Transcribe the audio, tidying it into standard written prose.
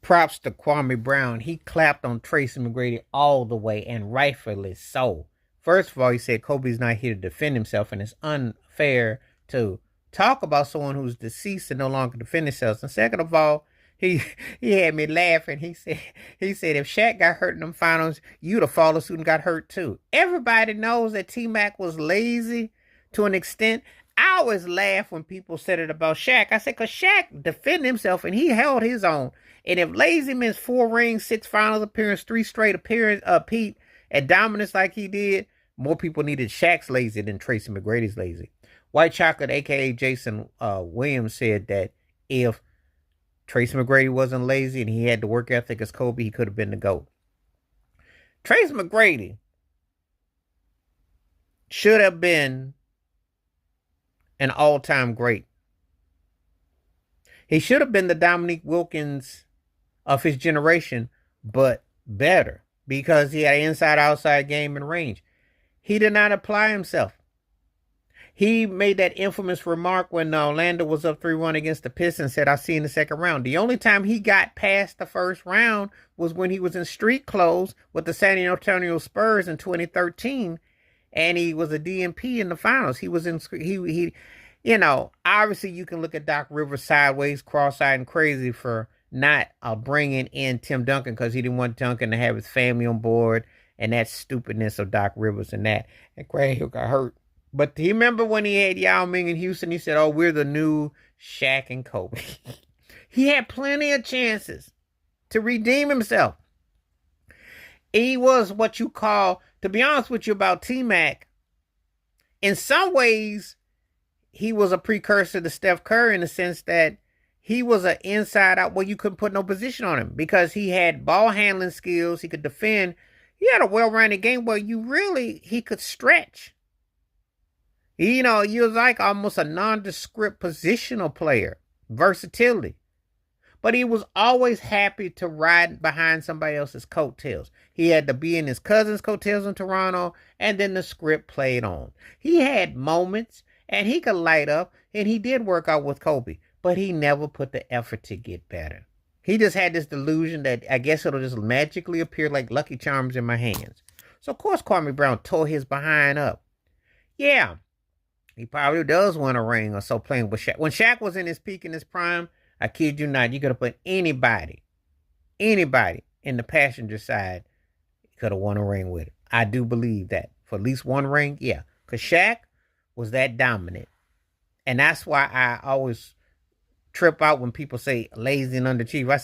Props to Kwame Brown. He clapped on Tracy Mcgrady all the way, and rightfully so. First of all, he said Kobe's not here to defend himself, and it's unfair to talk about someone who's deceased and no longer defend themselves. And second of all, he he had me laughing. He said if Shaq got hurt in them finals, you'd have followed suit and got hurt too. Everybody knows that T-Mac was lazy to an extent. I always laugh when people said it about Shaq. I said, because Shaq defended himself and he held his own. And if lazy means 4 rings, 6 finals appearance, 3 straight appearance, Pete, at dominance like he did, more people needed Shaq's lazy than Tracy McGrady's lazy. White Chocolate, a.k.a. Jason Williams, said that if Tracy McGrady wasn't lazy and he had the work ethic as Kobe, he could have been the GOAT. Tracy McGrady should have been an all-time great. He should have been the Dominique Wilkins of his generation, but better, because he had an inside-outside game and range. He did not apply himself. He made that infamous remark when Orlando was up 3-1 against the Pistons, said, I'll see you in the second round. The only time he got past the first round was when he was in street clothes with the San Antonio Spurs in 2013, and he was a DMP in the finals. He was in, obviously you can look at Doc Rivers sideways, cross-eyed and crazy for not bringing in Tim Duncan, because he didn't want Duncan to have his family on board, and that stupidness of Doc Rivers and that. And Craig Hill got hurt. But he remember when he had Yao Ming in Houston, he said, oh, we're the new Shaq and Kobe. He had plenty of chances to redeem himself. He was what you call, to be honest with you about T-Mac, in some ways, he was a precursor to Steph Curry in the sense that he was an inside out, well, you couldn't put no position on him because he had ball handling skills. He could defend. He had a well-rounded game where he could stretch. He was like almost a nondescript positional player, versatility. But he was always happy to ride behind somebody else's coattails. He had to be in his cousin's coattails in Toronto, and then the script played on. He had moments, and he could light up, and he did work out with Kobe, but he never put the effort to get better. He just had this delusion that I guess it'll just magically appear like Lucky Charms in my hands. So, of course, Kwame Brown tore his behind up. Yeah, he probably does want a ring or so playing with Shaq. When Shaq was in his peak, in his prime, I kid you not, you could have put anybody in the passenger side, could have won a ring with it. I do believe that. For at least one ring, yeah. Because Shaq was that dominant. And that's why I always trip out when people say lazy and underachieved.